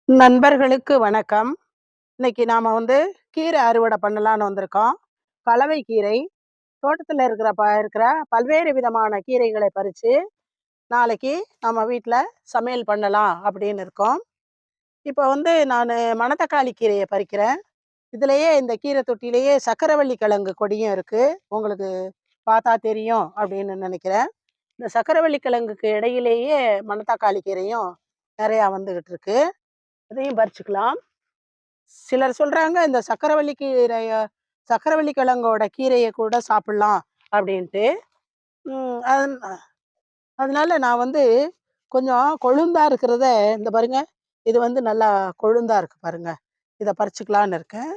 நண்பர்களுக்கு வணக்கம். இன்னைக்கு நாம கீரை அறுவடை பண்ணலான்னு வந்திருக்கோம். பலவை கீரை. தோட்டத்துல இருக்கிற பல்வேறு விதமான கீரைகளை பறிச்சு, நாளைக்கு நம்ம வீட்ல சமையல் பண்ணலாம் அப்படின்னு இருக்கோம். இப்போ நானு மணத்தக்காளி கீரைய பறிக்கிறேன். இதுலயே இந்த கீரை தொட்டியிலேயே சக்கரவள்ளி கிழங்கு கொடியும் இருக்கு. உங்களுக்கு பார்த்தா தெரியும் அப்படின்னு நினைக்கிறேன். இந்த சக்கரவள்ளி கிழங்குக்கு இடையிலேயே மணத்தக்காளி கீரையும் நிறையா வந்துகிட்டு இருக்கு. அதையும் பறிச்சுக்கலாம். சிலர் சொல்றாங்க, இந்த சக்கரவள்ளி கிழங்கோட கீரைய கூட சாப்பிடலாம் அப்படின்ட்டு. ம். அதனால நான் கொஞ்சம் கொழுந்தா இருக்கிறத இந்த பாருங்க. இது நல்லா கொழுந்தா இருக்கு பாருங்க. இத பறிச்சுக்கலான்னு இருக்கேன்.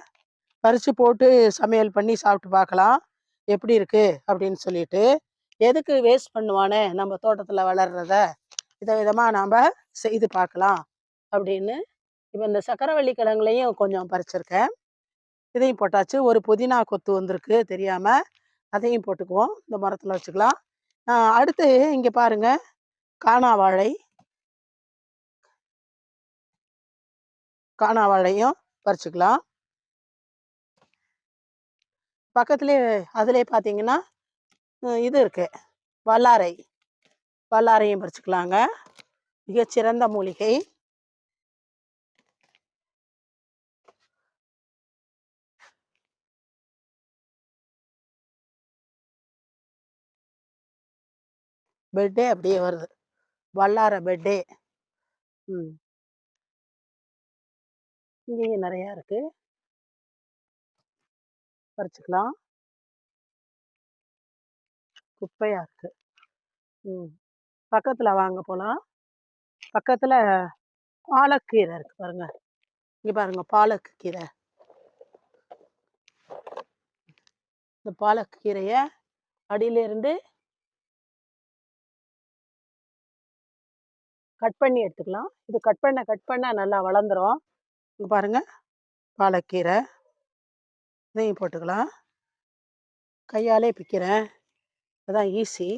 பறிச்சு போட்டு சமையல் பண்ணி சாப்பிட்டு பார்க்கலாம். எப்படி இருக்கு அப்படின்னு சொல்லிட்டு. எதுக்கு வேஸ்ட் பண்ணுவானே நம்ம தோட்டத்துல வளர்றத. விதவிதமா நாம செய்து பார்க்கலாம் அப்படின்னு. இப்ப இந்த சக்கரவள்ளி கிழங்குலையும் கொஞ்சம் பறிச்சிருக்கேன். இதையும் போட்டாச்சு. ஒரு புதினா கொத்து வந்திருக்கு தெரியாம. அதையும் போட்டுக்குவோம். இந்த மரத்துல வச்சுக்கலாம். அடுத்து இங்க பாருங்க, காணா வாழை. காணா வாழையும் பறிச்சுக்கலாம். பக்கத்திலேயே அதிலேயே பார்த்தீங்கன்னா, இது இருக்கு. வல்லாரை. வல்லாரையும் பறிச்சுக்கலாங்க. மிகச்சிறந்த மூலிகை. பெட்டே அப்படியே வருது. வல்லாரை பெட்டே. ம். இங்கேயும் நெறையா இருக்கு. பறிச்சுக்கலாம். குப்பையா இருக்கு. ம். பக்கத்துல வாங்க போலாம். பக்கத்துல பாலக்கீரை இருக்கு பாருங்க. இங்க பாருங்க பாலக் கீரை. இந்த பாலக் கீரைய அடியில இருந்து கட் பண்ணி எடுத்துக்கலாம். இது கட் பண்ண நல்லா வளர்ந்துரும். இங்க பாருங்க, பாலக்கீரை. இதையும் போட்டுக்கலாம். கையாலே பிக்கிறேன். அதான் ஈஸி.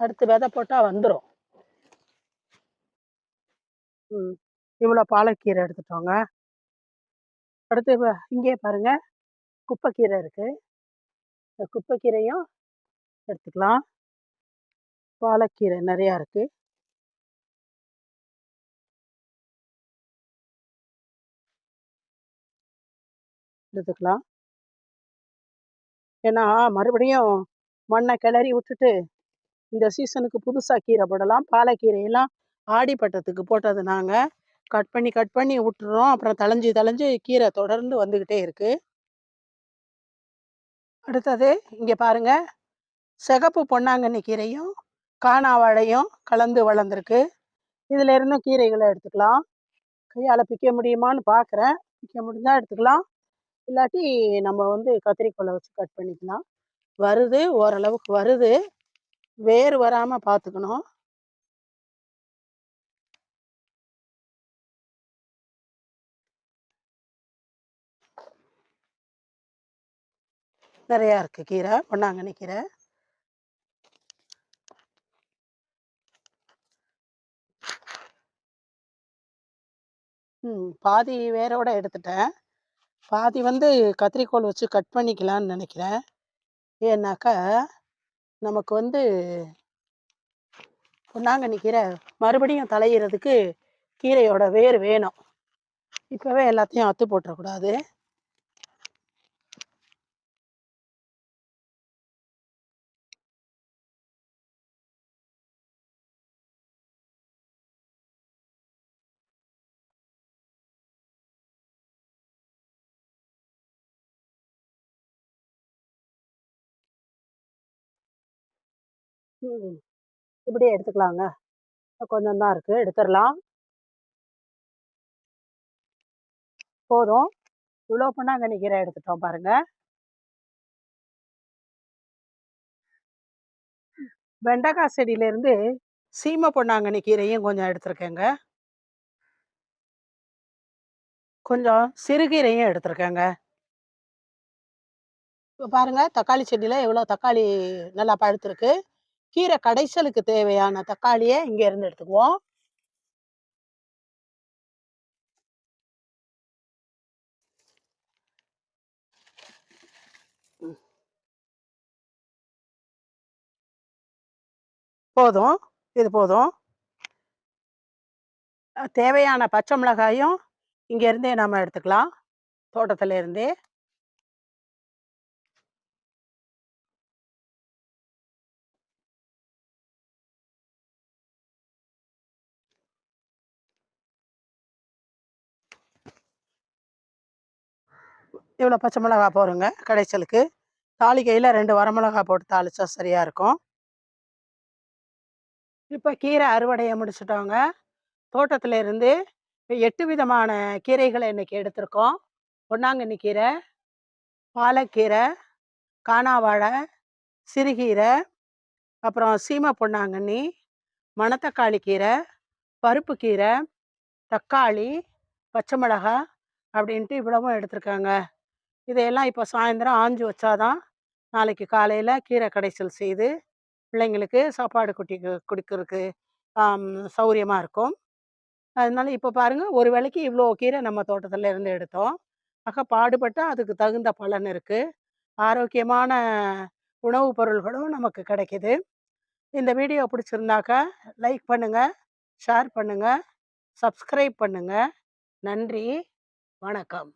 அடுத்து விதை போட்டா வந்துரும். ம். இவ்வளோ பாலக்கீரை எடுத்துட்டோங்க. அடுத்து இங்கேயே பாருங்க, குப்பைக்கீரை இருக்கு. இந்த குப்பைக்கீரையும் எடுத்துக்கலாம். பாலக்கீரை நெறையா இருக்கு. எடுத்துக்கலாம். ஏன்னா, மறுபடியும் மண்ண கிளறி விட்டுட்டு, இந்த சீசனுக்கு புதுசா கீரை போடலாம். பாலக்கீரையெல்லாம் ஆடிப்பட்டத்துக்கு போட்டது நாங்க. கட் பண்ணி விட்டுறோம். அப்புறம் தளஞ்சு தளஞ்சு கீரை தொடர்ந்து வந்துகிட்டே இருக்கு. அடுத்தது இங்க பாருங்க, சிகப்பு பொன்னாங்கண்ணி கீரையும், காணா வாழையும் கலந்து வளர்ந்துருக்கு. இதுல இருந்தும் கீரைகள எடுத்துக்கலாம். கையால பிக்க முடியுமான்னு பார்க்குறேன். பிக்க முடிஞ்சா எடுத்துக்கலாம். இல்லாட்டி நம்ம கத்திரிக்கோல வச்சு கட் பண்ணிக்கலாம். வருது, ஓரளவுக்கு வருது. வேர் வராம பார்த்துக்கணும். நிறையா இருக்கு கீரை, பொன்னாங்கண்ணி கீரை. பாதி வேரோட எடுத்துட்டேன். பாதி கத்திரிக்கோல் வச்சு கட் பண்ணிக்கலான்னு நினைக்கிறேன். ஏன்னாக்கா, நமக்கு பொன்னாங்கண்ணி கீரை மறுபடியும் தழையிறதுக்கு கீரையோட வேர் வேணும். இப்பவே எல்லாத்தையும் அத்து போட்டுறக்கூடாது. ம். இப்படியே எடுத்துக்கலாங்க. கொஞ்சம் தான் இருக்கு, எடுத்துறலாம். போதும். இவ்வளோ பொன்னாங்கண்ணி கீரை எடுத்துட்டோம் பாருங்க. வெண்டைக்காய் செடியிலேருந்து சீமை பொன்னாங்கண்ணி கீரையும் கொஞ்சம் எடுத்திருக்கேங்க. கொஞ்சம் சிறுகீரையும் எடுத்திருக்கேங்க. இப்ப பாருங்க, தக்காளி செடியில எவ்வளோ தக்காளி நல்லா பழுத்திருக்கு. கீரை கடைசலுக்கு தேவையான தக்காளியை இங்க இருந்து எடுத்துக்குவோம். போதும். இது போதும். தேவையான பச்சை மிளகாயும் இங்க இருந்தே நாம எடுத்துக்கலாம். தோட்டத்துல இருந்தே. இவ்வளோ பச்சை மிளகா போடுங்க கடைசலுக்கு. தாளிக்கையில 2 வரமிளகா போட்டு தாளிச்சா சரியா இருக்கும். இப்ப கீரை அறுவடைய முடிச்சுட்டோங்க. தோட்டத்துல இருந்து 8 விதமான கீரைகள இன்னைக்கு எடுத்திருக்கோம். பொன்னாங்கண்ணி கீரை, பாலக்கீரை, கானாவாழை, சிறுகீரை, அப்புறம் சீம பொன்னாங்கண்ணி, மணத்தக்காளி கீரை, பருப்பு கீரை, தக்காளி, பச்சை மிளகா அப்படின்ட்டு இவ்வளவும் எடுத்திருக்காங்க. இதையெல்லாம் இப்போ சாயந்தரம் ஆஞ்சு வச்சாதான் நாளைக்கு காலையில கீரை கடைசல் செய்து பிள்ளைங்களுக்கு சாப்பாடு குடிக்கிறதுக்கு சௌரியமா இருக்கும். அதனால இப்போ பாருங்க, ஒரு வேளைக்கு இவ்வளோ கீரை நம்ம தோட்டத்துல இருந்து எடுத்தோம். ஆக பாடுபட்டா அதுக்கு தகுந்த பலன் இருக்கு. ஆரோக்கியமான உணவுப் பொருள்களும் நமக்கு கிடைக்குது. இந்த வீடியோ பிடிச்சிருந்தாக்கா லைக் பண்ணுங்க, ஷேர் பண்ணுங்க, சப்ஸ்கிரைப் பண்ணுங்க. நன்றி, வணக்கம்.